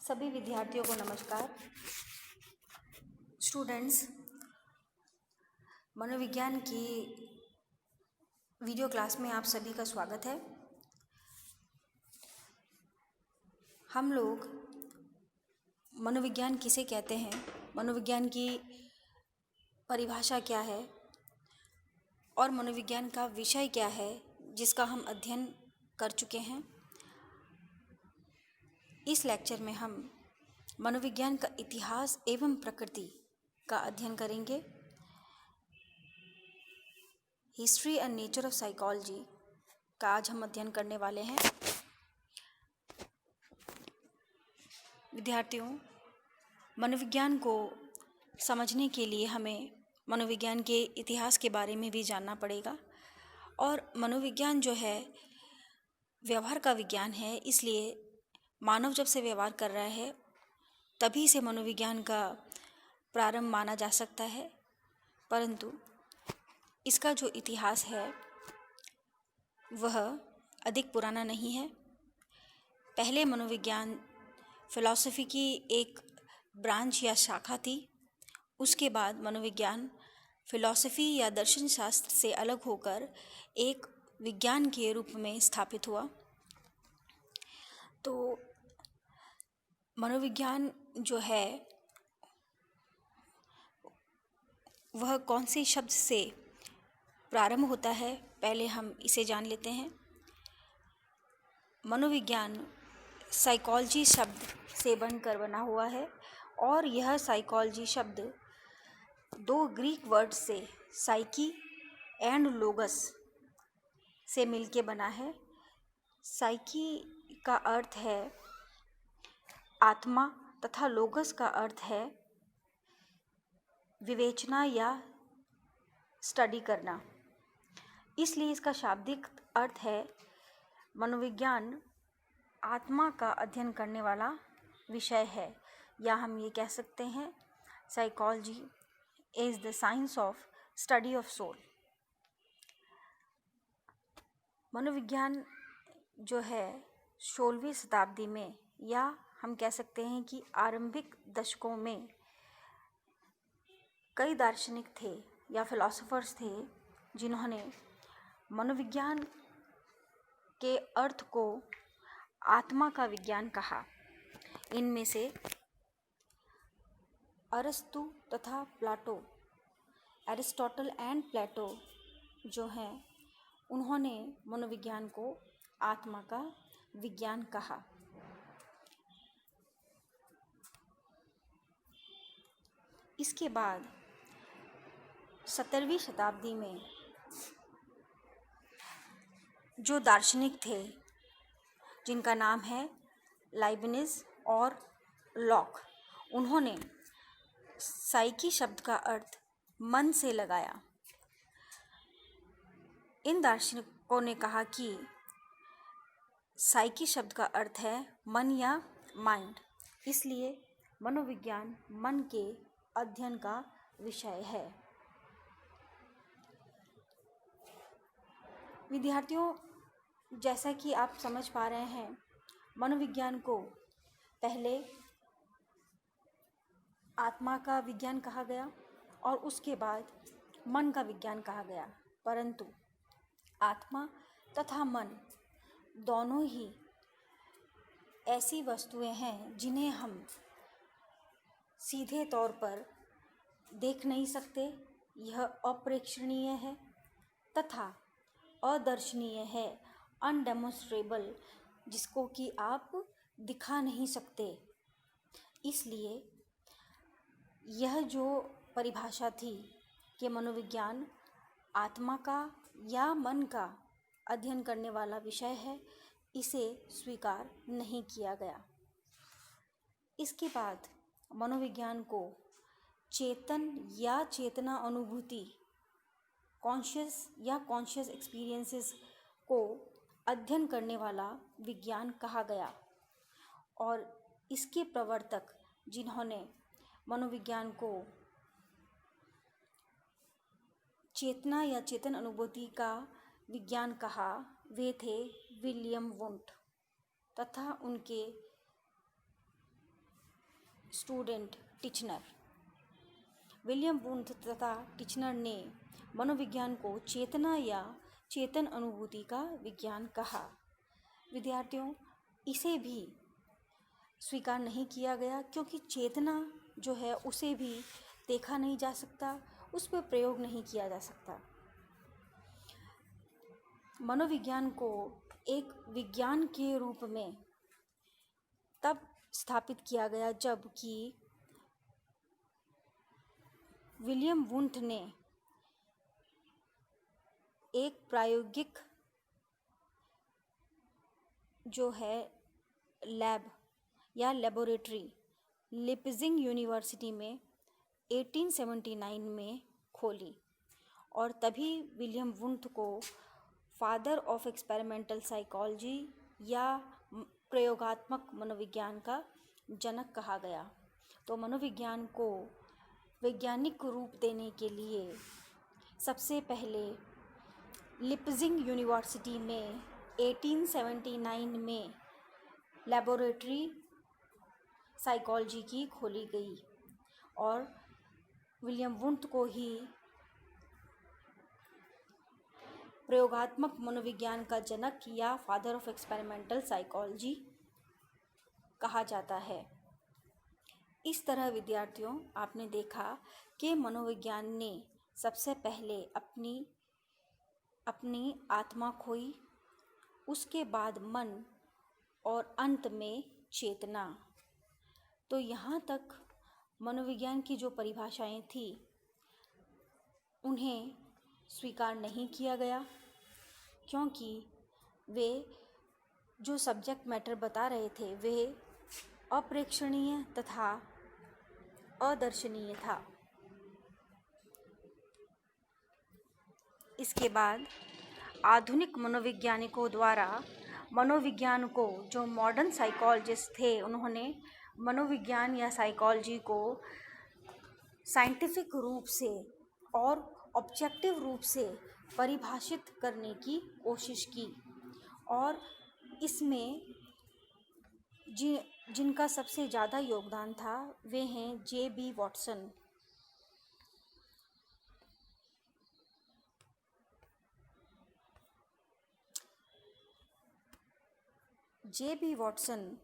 सभी विद्यार्थियों को नमस्कार। स्टूडेंट्स, मनोविज्ञान की वीडियो क्लास में आप सभी का स्वागत है। हम लोग मनोविज्ञान किसे कहते हैं, मनोविज्ञान की परिभाषा क्या है और मनोविज्ञान का विषय क्या है जिसका हम अध्ययन कर चुके हैं। इस लेक्चर में हम मनोविज्ञान का इतिहास एवं प्रकृति का अध्ययन करेंगे। History and nature of psychology का आज हम अध्ययन करने वाले हैं। विद्यार्थियों, मनोविज्ञान को समझने के लिए हमें मनोविज्ञान के इतिहास के बारे में भी जानना पड़ेगा। और मनोविज्ञान जो है व्यवहार का विज्ञान है, इसलिए मानव जब से व्यवहार कर रहा है तभी से मनोविज्ञान का प्रारंभ माना जा सकता है। परंतु इसका जो इतिहास है वह अधिक पुराना नहीं है। पहले मनोविज्ञान फिलॉसफी की एक ब्रांच या शाखा थी। उसके बाद मनोविज्ञान फिलॉसफी या दर्शन शास्त्र से अलग होकर एक विज्ञान के रूप में स्थापित हुआ। तो मनोविज्ञान जो है वह कौन से शब्द से प्रारंभ होता है, पहले हम इसे जान लेते हैं। मनोविज्ञान साइकोलॉजी शब्द से बनकर बना हुआ है और यह साइकोलॉजी शब्द दो ग्रीक वर्ड से साइकी एंड लोगस से मिलके बना है। साइकी का अर्थ है आत्मा तथा लोगस का अर्थ है विवेचना या स्टडी करना। इसलिए इसका शाब्दिक अर्थ है मनोविज्ञान आत्मा का अध्ययन करने वाला विषय है, या हम ये कह सकते हैं psychology is the science of study of soul. मनोविज्ञान जो है 16वीं शताब्दी में, या हम कह सकते हैं कि आरंभिक दशकों में कई दार्शनिक थे या फिलोसोफर्स थे जिन्होंने मनोविज्ञान के अर्थ को आत्मा का विज्ञान कहा। इनमें से अरस्तु तथा प्लाटो, एरिस्टोटल एंड प्लेटो जो हैं, उन्होंने मनोविज्ञान को आत्मा का विज्ञान कहा। इसके बाद 17वीं शताब्दी में जो दार्शनिक थे जिनका नाम है लाइबनिज और लॉक, उन्होंने साइकी शब्द का अर्थ मन से लगाया। इन दार्शनिकों ने कहा कि साइकी शब्द का अर्थ है मन या माइंड, इसलिए मनोविज्ञान मन के अध्ययन का विषय है। विद्यार्थियों, जैसा कि आप समझ पा रहे हैं, मनोविज्ञान को पहले आत्मा का विज्ञान कहा गया और उसके बाद मन का विज्ञान कहा गया। परंतु आत्मा तथा मन दोनों ही ऐसी वस्तुएं हैं जिन्हें हम सीधे तौर पर देख नहीं सकते। यह अप्रेक्षणीय है तथा अदर्शनीय है, अनडेमोन्स्ट्रेबल, जिसको कि आप दिखा नहीं सकते। इसलिए यह जो परिभाषा थी कि मनोविज्ञान आत्मा का या मन का अध्ययन करने वाला विषय है, इसे स्वीकार नहीं किया गया। इसके बाद मनोविज्ञान को चेतन या चेतना अनुभूति, कॉन्शियस या कॉन्शियस एक्सपीरियंसेस को अध्ययन करने वाला विज्ञान कहा गया। और इसके प्रवर्तक जिन्होंने मनोविज्ञान को चेतना या चेतन अनुभूति का विज्ञान कहा, वे थे विलियम वुंट तथा उनके स्टूडेंट टिचनर। विलियम वुंथ तथा टिचनर ने मनोविज्ञान को चेतना या चेतन अनुभूति का विज्ञान कहा। विद्यार्थियों, इसे भी स्वीकार नहीं किया गया क्योंकि चेतना जो है उसे भी देखा नहीं जा सकता, उस पर प्रयोग नहीं किया जा सकता। मनोविज्ञान को एक विज्ञान के रूप में तब स्थापित किया गया जब कि विलियम वुंथ ने एक प्रायोगिक जो है लैब या लेबोरेटरी लिपजिंग यूनिवर्सिटी में 1879 में खोली और तभी विलियम वुंथ को फादर ऑफ एक्सपेरिमेंटल साइकोलॉजी या प्रयोगात्मक मनोविज्ञान का जनक कहा गया। तो मनोविज्ञान को वैज्ञानिक रूप देने के लिए सबसे पहले लिपजिंग यूनिवर्सिटी में 1879 में लेबोरेटरी साइकोलॉजी की खोली गई और विलियम वुंथ को ही प्रयोगात्मक मनोविज्ञान का जनक या फादर ऑफ एक्सपेरिमेंटल साइकोलॉजी कहा जाता है। इस तरह विद्यार्थियों, आपने देखा कि मनोविज्ञान ने सबसे पहले अपनी आत्मा खोई, उसके बाद मन और अंत में चेतना। तो यहाँ तक मनोविज्ञान की जो परिभाषाएं थी उन्हें स्वीकार नहीं किया गया क्योंकि वे जो सब्जेक्ट मैटर बता रहे थे वे अप्रेक्षणीय तथा अदर्शनीय था। इसके बाद आधुनिक मनोवैज्ञानिकों द्वारा मनोविज्ञान को, जो मॉडर्न साइकोलॉजिस्ट थे, उन्होंने मनोविज्ञान या साइकोलॉजी को साइंटिफिक रूप से और ऑब्जेक्टिव रूप से परिभाषित करने की कोशिश की और इसमें जिनका सबसे ज़्यादा योगदान था वे हैं जे.बी. वॉटसन। जे.बी. वॉटसन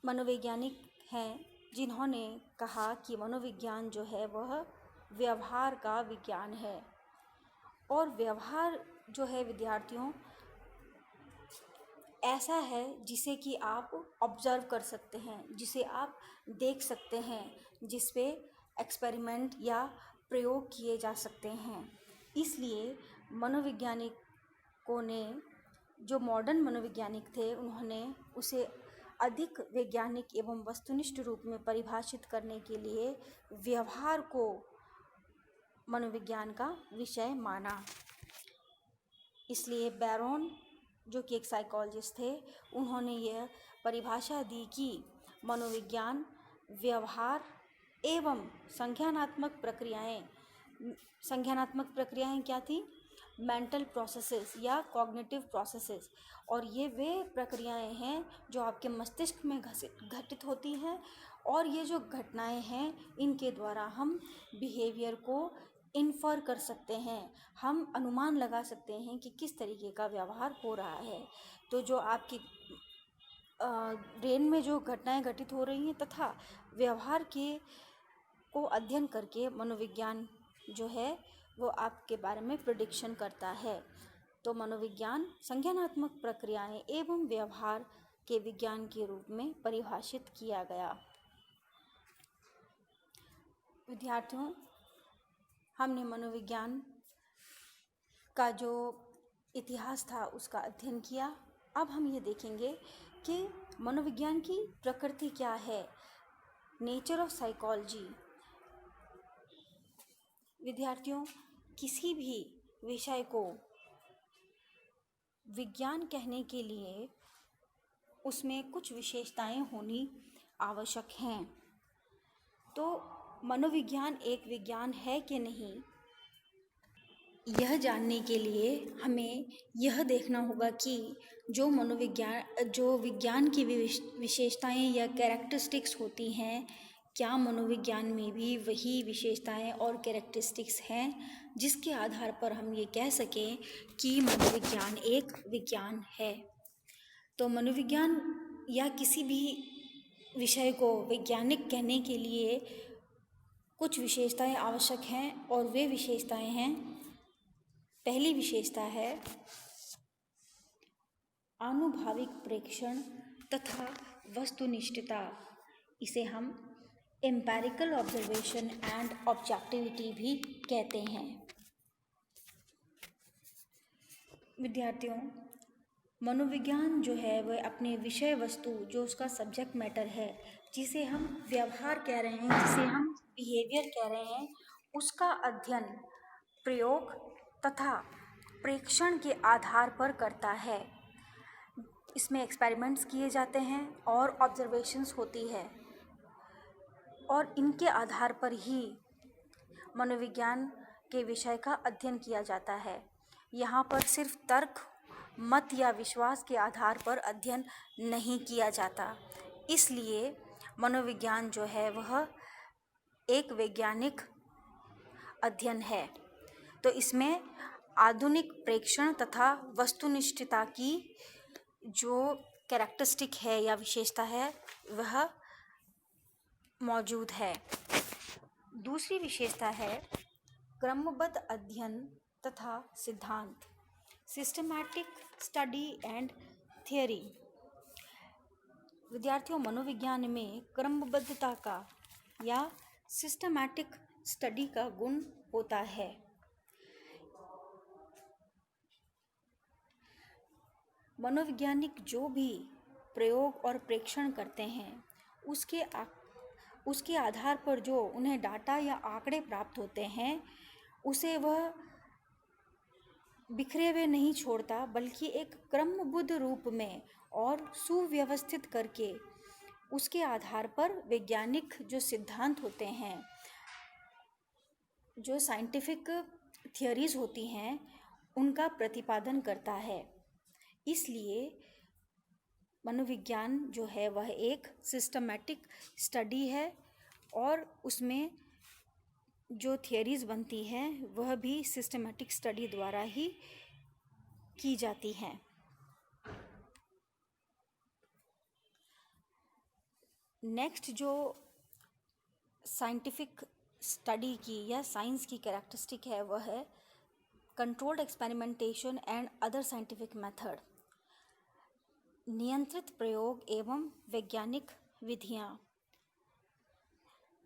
मनोवैज्ञानिक हैं जिन्होंने कहा कि मनोविज्ञान जो है वह व्यवहार का विज्ञान है और व्यवहार जो है विद्यार्थियों ऐसा है जिसे कि आप ऑब्जर्व कर सकते हैं, जिसे आप देख सकते हैं, जिस पे एक्सपेरिमेंट या प्रयोग किए जा सकते हैं। इसलिए मनोवैज्ञानिकों ने, जो मॉडर्न मनोवैज्ञानिक थे, उन्होंने उसे अधिक वैज्ञानिक एवं वस्तुनिष्ठ रूप में परिभाषित करने के लिए व्यवहार को मनोविज्ञान का विषय माना। इसलिए बैरोन, जो कि एक साइकोलॉजिस्ट थे, उन्होंने यह परिभाषा दी कि मनोविज्ञान व्यवहार एवं संज्ञानात्मक प्रक्रियाएं क्या थी? मेंटल प्रोसेसेस या कॉग्निटिव प्रोसेसेस। और ये वे प्रक्रियाएं हैं जो आपके मस्तिष्क में घटित होती हैं और ये जो घटनाएं हैं इनके द्वारा हम बिहेवियर को इन्फर कर सकते हैं, हम अनुमान लगा सकते हैं कि किस तरीके का व्यवहार हो रहा है। तो जो आपकी ब्रेन में जो घटनाएं घटित हो रही हैं तथा व्यवहार को अध्ययन करके मनोविज्ञान जो है वो आपके बारे में प्रेडिक्शन करता है। तो मनोविज्ञान संज्ञानात्मक प्रक्रियाएं एवं व्यवहार के विज्ञान के रूप में परिभाषित किया गया। विद्यार्थियों, हमने मनोविज्ञान का जो इतिहास था उसका अध्ययन किया। अब हम ये देखेंगे कि मनोविज्ञान की प्रकृति क्या है, नेचर ऑफ साइकोलॉजी। विद्यार्थियों, किसी भी विषय को विज्ञान कहने के लिए उसमें कुछ विशेषताएं होनी आवश्यक हैं। तो मनोविज्ञान एक विज्ञान है कि नहीं, यह जानने के लिए हमें यह देखना होगा कि जो विज्ञान की विशेषताएं या कैरेक्टरिस्टिक्स होती हैं, क्या मनोविज्ञान में भी वही विशेषताएं और कैरेक्टरिस्टिक्स हैं जिसके आधार पर हम ये कह सकें कि मनोविज्ञान एक विज्ञान है। तो मनोविज्ञान या किसी भी विषय को वैज्ञानिक कहने के लिए कुछ विशेषताएं आवश्यक हैं, और वे विशेषताएं हैं, पहली विशेषता है आनुभविक प्रेक्षण तथा वस्तुनिष्ठता। इसे हम एम्पेरिकल ऑब्जर्वेशन एंड ऑब्जेक्टिविटी भी कहते हैं। विद्यार्थियों, मनोविज्ञान जो है वह अपने विषय वस्तु, जो उसका सब्जेक्ट मैटर है, जिसे हम व्यवहार कह रहे हैं, जिसे हम बिहेवियर कह रहे हैं, उसका अध्ययन प्रयोग तथा प्रेक्षण के आधार पर करता है। इसमें एक्सपेरिमेंट्स किए जाते हैं और ऑब्जर्वेशंस होती है, और इनके आधार पर ही मनोविज्ञान के विषय का अध्ययन किया जाता है। यहाँ पर सिर्फ तर्क, मत या विश्वास के आधार पर अध्ययन नहीं किया जाता। इसलिए मनोविज्ञान जो है वह एक वैज्ञानिक अध्ययन है। तो इसमें आधुनिक प्रेक्षण तथा वस्तुनिष्ठता की जो कैरेक्टरिस्टिक है या विशेषता है वह मौजूद है। दूसरी विशेषता है क्रमबद्ध अध्ययन तथा सिद्धांत, सिस्टमैटिक स्टडी एंड थियरी। विद्यार्थियों, मनोविज्ञान में क्रमबद्धता का या सिस्टमैटिक स्टडी का गुण होता है। मनोवैज्ञानिक जो भी प्रयोग और प्रेक्षण करते हैं, उसके आधार पर जो उन्हें डाटा या आंकड़े प्राप्त होते हैं, उसे वह बिखरे हुए नहीं छोड़ता, बल्कि एक क्रमबद्ध रूप में और सुव्यवस्थित करके उसके आधार पर वैज्ञानिक जो सिद्धांत होते हैं, जो साइंटिफिक थियरीज होती हैं, उनका प्रतिपादन करता है। इसलिए मनोविज्ञान जो है वह एक सिस्टमैटिक स्टडी है, और उसमें जो थियरीज बनती हैं वह भी सिस्टमैटिक स्टडी द्वारा ही की जाती हैं। नेक्स्ट जो साइंटिफिक स्टडी की या साइंस की कैरेक्टरिस्टिक है वह है controlled experimentation and other scientific method, नियंत्रित प्रयोग एवं वैज्ञानिक विधियाँ।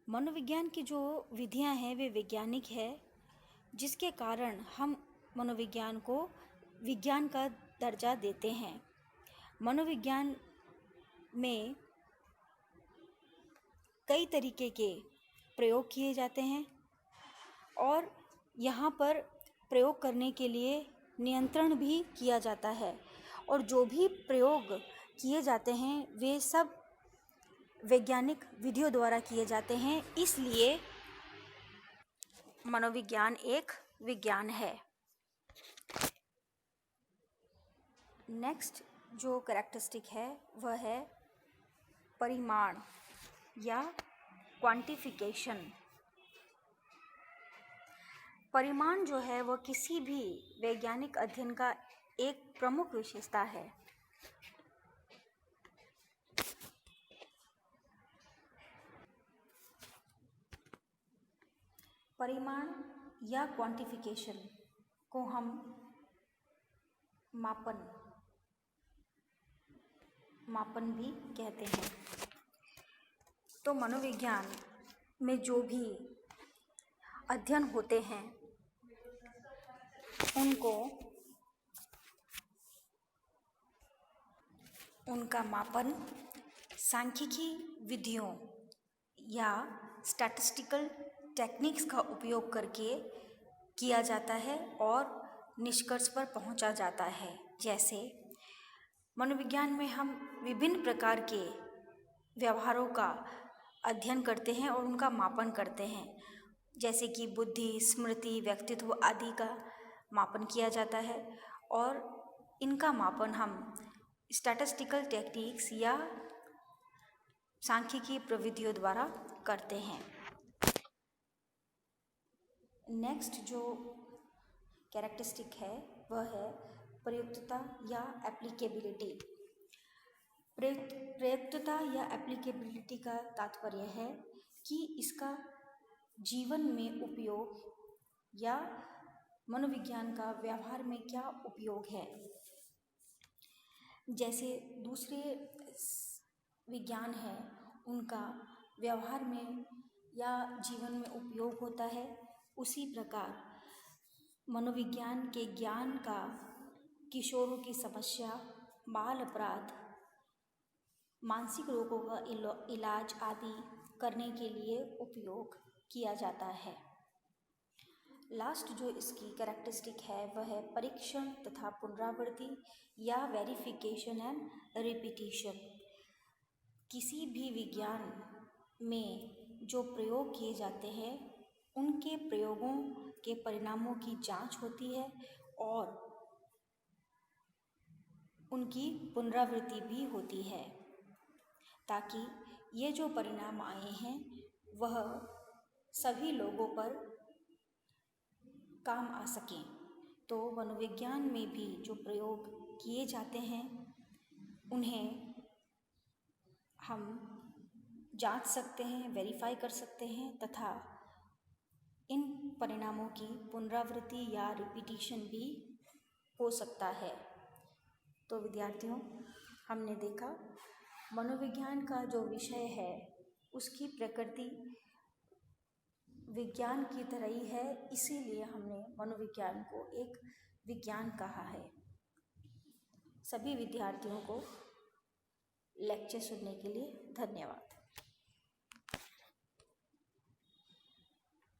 मनोविज्ञान की जो विधियाँ हैं वे वैज्ञानिक है, जिसके कारण हम मनोविज्ञान को विज्ञान का दर्जा देते हैं। मनोविज्ञान में कई तरीके के प्रयोग किए जाते हैं, और यहाँ पर प्रयोग करने के लिए नियंत्रण भी किया जाता है, और जो भी प्रयोग किए जाते हैं वे सब वैज्ञानिक विधियों द्वारा किए जाते हैं। इसलिए मनोविज्ञान एक विज्ञान है। नेक्स्ट जो कैरेक्टरिस्टिक है वह है परिमाण या क्वांटिफिकेशन। परिमाण जो है वह किसी भी वैज्ञानिक अध्ययन का एक प्रमुख विशेषता है। परिमाण या क्वांटिफिकेशन को हम मापन भी कहते हैं। तो मनोविज्ञान में जो भी अध्ययन होते हैं उनका मापन सांख्यिकी विधियों या स्टैटिस्टिकल टेक्निक्स का उपयोग करके किया जाता है और निष्कर्ष पर पहुंचा जाता है। जैसे मनोविज्ञान में हम विभिन्न प्रकार के व्यवहारों का अध्ययन करते हैं और उनका मापन करते हैं, जैसे कि बुद्धि, स्मृति, व्यक्तित्व आदि का मापन किया जाता है और इनका मापन हम स्टैटिस्टिकल टेक्निक्स या सांख्यिकी प्रविधियों द्वारा करते हैं। नेक्स्ट जो कैरेक्टरिस्टिक है वह है प्रयुक्तता या एप्लीकेबिलिटी। प्रयुक्तता या एप्लीकेबिलिटी का तात्पर्य है कि इसका जीवन में उपयोग या मनोविज्ञान का व्यवहार में क्या उपयोग है। जैसे दूसरे विज्ञान हैं उनका व्यवहार में या जीवन में उपयोग होता है, उसी प्रकार मनोविज्ञान के ज्ञान का किशोरों की समस्या, बाल अपराध, मानसिक रोगों का इलाज आदि करने के लिए उपयोग किया जाता है। लास्ट जो इसकी कैरेक्टरिस्टिक है वह है परीक्षण तथा पुनरावृत्ति या वेरिफिकेशन एंड रिपीटिशन। किसी भी विज्ञान में जो प्रयोग किए जाते हैं उनके प्रयोगों के परिणामों की जांच होती है और उनकी पुनरावृत्ति भी होती है ताकि ये जो परिणाम आए हैं वह सभी लोगों पर काम आ सकें। तो मनोविज्ञान में भी जो प्रयोग किए जाते हैं उन्हें हम जांच सकते हैं, वेरीफाई कर सकते हैं तथा इन परिणामों की पुनरावृत्ति या रिपीटिशन भी हो सकता है। तो विद्यार्थियों, हमने देखा मनोविज्ञान का जो विषय है उसकी प्रकृति विज्ञान की तरह ही है, इसीलिए हमने मनोविज्ञान को एक विज्ञान कहा है। सभी विद्यार्थियों को लेक्चर सुनने के लिए धन्यवाद।